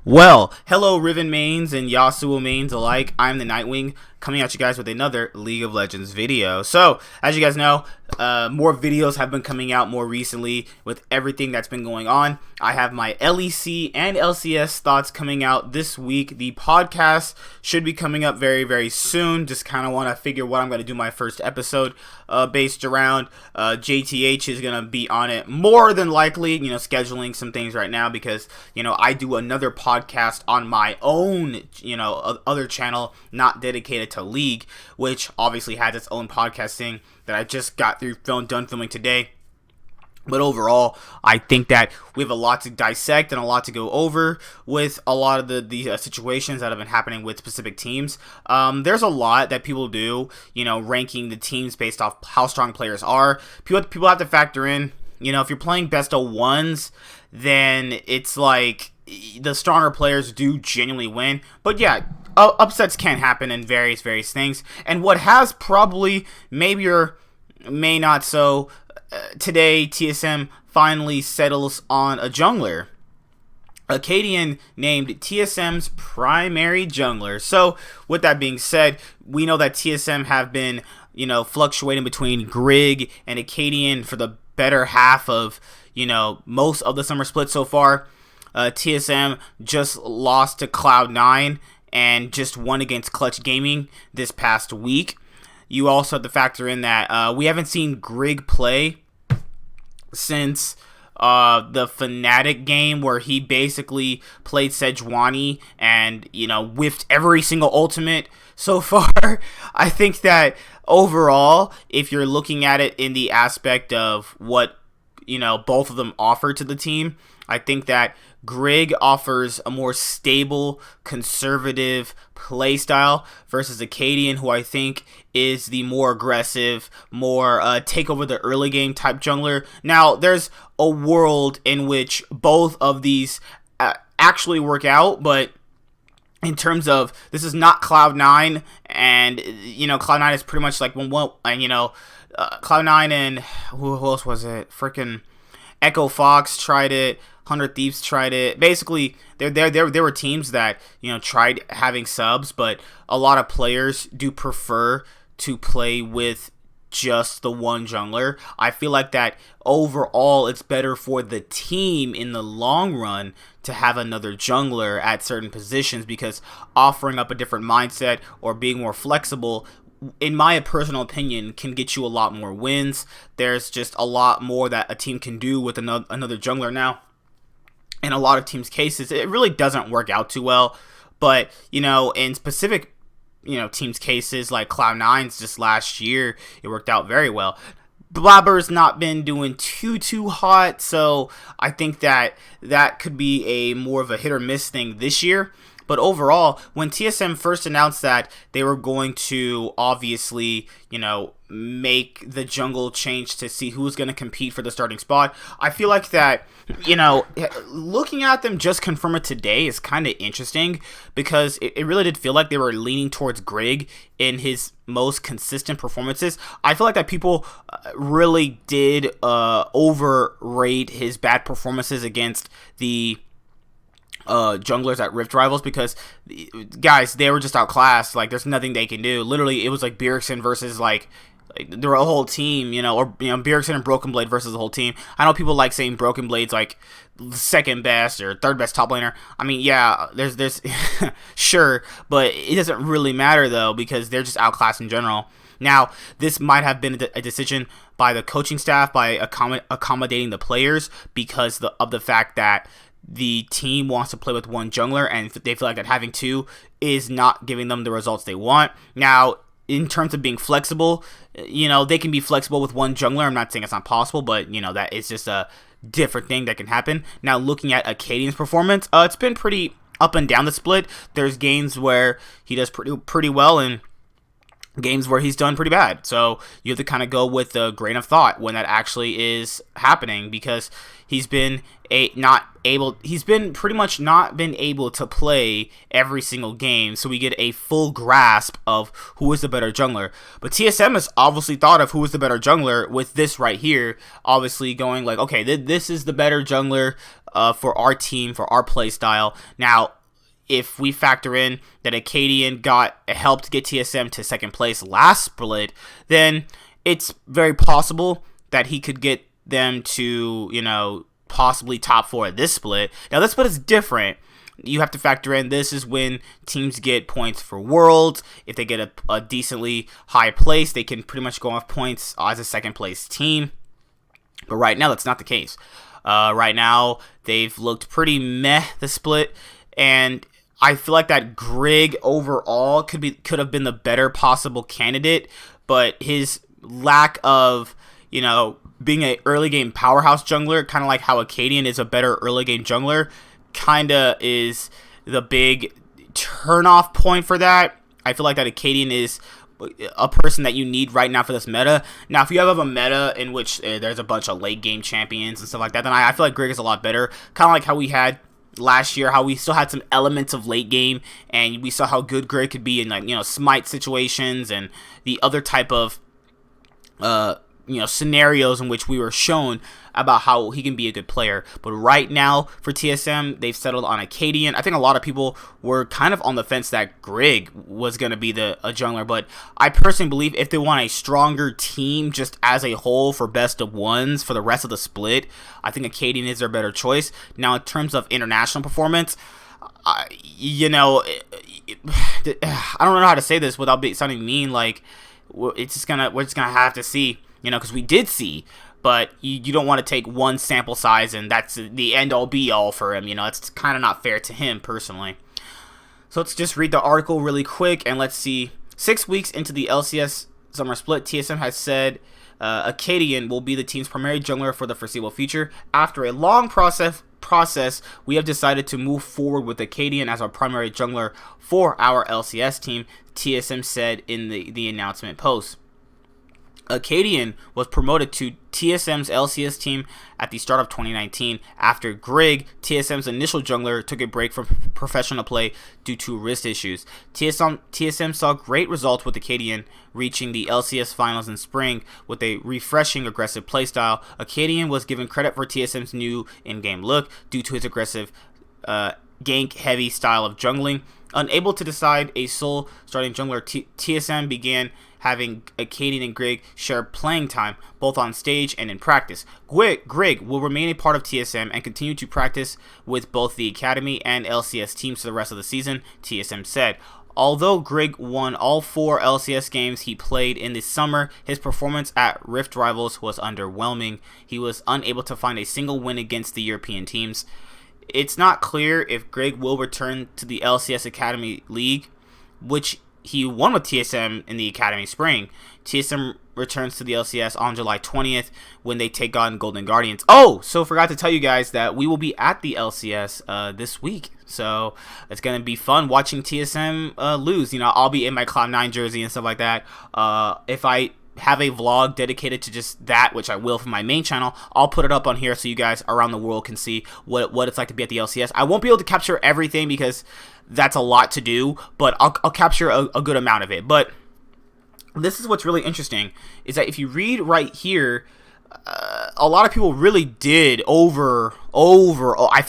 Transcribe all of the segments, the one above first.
Well, hello Riven mains and Yasuo mains alike. I'm the Nightwing, coming at you guys with another League of Legends video. So, as you guys know, more videos have been coming out more recently with everything that's been going on. I have my LEC and LCS thoughts coming out this week. The podcast should be coming up very, very soon. Just kind of want to figure what I'm going to do my first episode based around. JTH is going to be on it more than likely, scheduling some things right now because, I do another podcast on my own, other channel not dedicated to League, which obviously has its own podcasting that I just got done filming today. But overall, I think that we have a lot to dissect and a lot to go over with a lot of the situations that have been happening with specific teams. There's a lot that people do, ranking the teams based off how strong players are. People have to factor in, if you're playing best of ones, then it's like the stronger players do genuinely win. But yeah, upsets can happen in various things. And what has probably, maybe or may not so, today TSM finally settles on a jungler. Akaadian named TSM's primary jungler. So with that being said, we know that TSM have been, fluctuating between Grig and Akaadian for the better half of, most of the summer split so far. TSM just lost to Cloud9 and just won against Clutch Gaming this past week. You also have to factor in that we haven't seen Grig play since the Fnatic game where he basically played Sejuani and, whiffed every single ultimate so far. I think that overall, if you're looking at it in the aspect of what, both of them offer to the team, I think that Grig offers a more stable, conservative play style versus Akaadian, who I think is the more aggressive, more take over the early game type jungler. Now, there's a world in which both of these actually work out, but in terms of, this is not Cloud9, and, Cloud9 is pretty much like, Cloud9 and, who else was it? Freaking Echo Fox tried it. 100 Thieves tried it. Basically, there were teams that, tried having subs, but a lot of players do prefer to play with just the one jungler. I feel like that overall it's better for the team in the long run to have another jungler at certain positions, because offering up a different mindset or being more flexible, in my personal opinion, can get you a lot more wins. There's just a lot more that a team can do with another jungler now. In a lot of teams' cases, it really doesn't work out too well. But, in specific, teams' cases, like Cloud9's just last year, it worked out very well. Blabber's not been doing too hot, so I think that could be a more of a hit or miss thing this year. But overall, when TSM first announced that they were going to obviously, make the jungle change to see who's going to compete for the starting spot, I feel like that, looking at them just confirm it today is kind of interesting, because it really did feel like they were leaning towards Grig in his most consistent performances. I feel like that people really did overrate his bad performances against the junglers at Rift Rivals, because guys, they were just outclassed. Like, there's nothing they can do. Literally, it was like Bjergsen versus like there were a whole team, or Bjergsen and Broken Blade versus the whole team. I know people like saying Broken Blade's like second best or third best top laner. I mean, yeah, there's sure, but it doesn't really matter though, because they're just outclassed in general. Now, this might have been a decision by the coaching staff by accommodating the players because of the fact that the team wants to play with one jungler, and they feel like that having two is not giving them the results they want. Now, in terms of being flexible, they can be flexible with one jungler. I'm not saying it's not possible, but, that it's just a different thing that can happen. Now, looking at Akaadian's performance, it's been pretty up and down the split. There's games where he does pretty well, and games where he's done pretty bad. So you have to kind of go with a grain of thought when that actually is happening, because he's been pretty much not been able to play every single game, so we get a full grasp of who is the better jungler. But TSM has obviously thought of who is the better jungler with this right here, obviously going like, okay, this is the better jungler for our team, for our play style. Now, if we factor in that Akaadian helped get TSM to second place last split, then it's very possible that he could get them to, possibly top 4 at this split. Now, this split is different. You have to factor in this is when teams get points for Worlds. If they get a decently high place, they can pretty much go off points as a second place team. But right now, that's not the case. Right now, they've looked pretty meh, the split, and I feel like that Grig overall could have been the better possible candidate, but his lack of, being an early game powerhouse jungler, kind of like how Akaadian is a better early game jungler, kind of is the big turnoff point for that. I feel like that Akaadian is a person that you need right now for this meta. Now, if you have a meta in which there's a bunch of late game champions and stuff like that, then I feel like Grig is a lot better. Kind of like how we had last year, how we still had some elements of late game, and we saw how good Grig could be in smite situations and the other type of scenarios in which we were shown about how he can be a good player. But right now for TSM, they've settled on Akaadian. I think a lot of people were kind of on the fence that Grig was going to be a jungler, but I personally believe if they want a stronger team just as a whole for best of ones for the rest of the split, I think Akaadian is their better choice. Now, in terms of international performance, I don't know how to say this without sounding mean. Like, we're just gonna have to see, because we did see. But you don't want to take one sample size and that's the end-all be-all for him. It's kind of not fair to him personally. So let's just read the article really quick and let's see. 6 weeks into the LCS summer split, TSM has said Akaadian will be the team's primary jungler for the foreseeable future. After a long process, we have decided to move forward with Akaadian as our primary jungler for our LCS team, TSM said in the announcement post. Akaadian was promoted to TSM's LCS team at the start of 2019 after Grig, TSM's initial jungler, took a break from professional play due to wrist issues. TSM saw great results with Akaadian, reaching the LCS finals in spring with a refreshing aggressive playstyle. Akaadian was given credit for TSM's new in-game look due to his aggressive gank-heavy style of jungling. Unable to decide a sole starting jungler, TSM began having Akaadian and Grig share playing time, both on stage and in practice. Grig will remain a part of TSM and continue to practice with both the Academy and LCS teams for the rest of the season, TSM said. Although Grig won all 4 LCS games he played in the summer, his performance at Rift Rivals was underwhelming. He was unable to find a single win against the European teams. It's not clear if Grig will return to the LCS Academy League, which he won with TSM in the Academy Spring. TSM returns to the LCS on July 20th when they take on Golden Guardians. Oh, so forgot to tell you guys that we will be at the LCS this week. So it's going to be fun watching TSM lose. I'll be in my Cloud9 jersey and stuff like that. If I have a vlog dedicated to just that, which I will for my main channel, I'll put it up on here so you guys around the world can see what it's like to be at the LCS. I won't be able to capture everything because that's a lot to do, but I'll capture a good amount of it. But this is what's really interesting, is that if you read right here, a lot of people really did I feel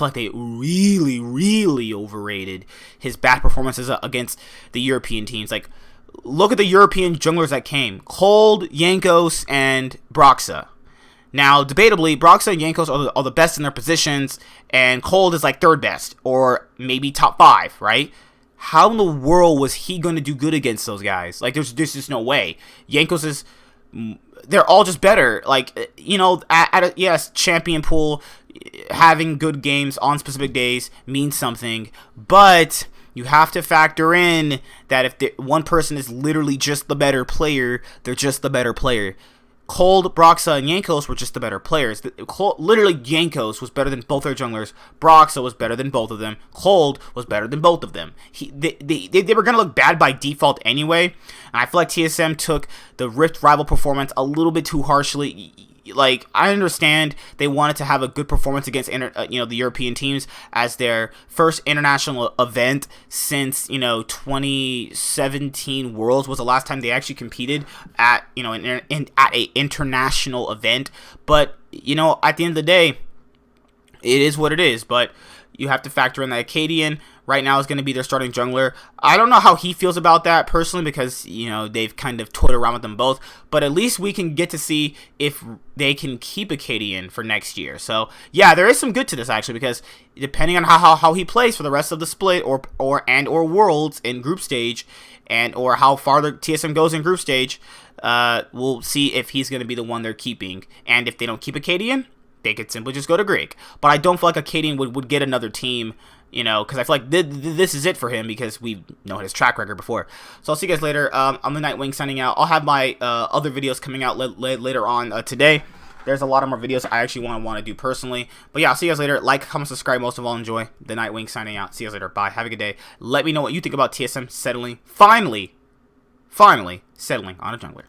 like they really overrated his bad performances against the European teams. Like, look at the European junglers that came. Cold, Jankos, and Broxa. Now, debatably, Broxa and Jankos are the best in their positions, and Cold is like third best, or maybe top 5, right? How in the world was he going to do good against those guys? Like, there's just no way. Jankos is... They're all just better. Like, yes, champion pool, having good games on specific days means something, but you have to factor in that if one person is literally just the better player, they're just the better player. Cold, Broxa, and Jankos were just the better players. Literally, Jankos was better than both their junglers. Broxa was better than both of them. Cold was better than both of them. They were going to look bad by default anyway. And I feel like TSM took the Rift Rival performance a little bit too harshly. Like, I understand they wanted to have a good performance against the European teams as their first international event since 2017 Worlds was the last time they actually competed at at a international event. But at the end of the day, it is what it is, but you have to factor in that Akaadian right now is going to be their starting jungler. I don't know how he feels about that personally because, you know, they've kind of toyed around with them both, but at least we can get to see if they can keep Akaadian for next year. So, yeah, there is some good to this actually because depending on how he plays for the rest of the split or Worlds in group stage and or how far the TSM goes in group stage, we'll see if he's going to be the one they're keeping. And if they don't keep Akaadian, they could simply just go to Grig. But I don't feel like Akaadian would get another team, you know, because I feel like this is it for him because we know his track record before. So I'll see you guys later. I'm the Nightwing signing out. I'll have my other videos coming out later on today. There's a lot of more videos I actually want to do personally. But yeah, I'll see you guys later. Like, comment, subscribe. Most of all, enjoy. The Nightwing signing out. See you guys later. Bye. Have a good day. Let me know what you think about TSM finally settling on a jungler.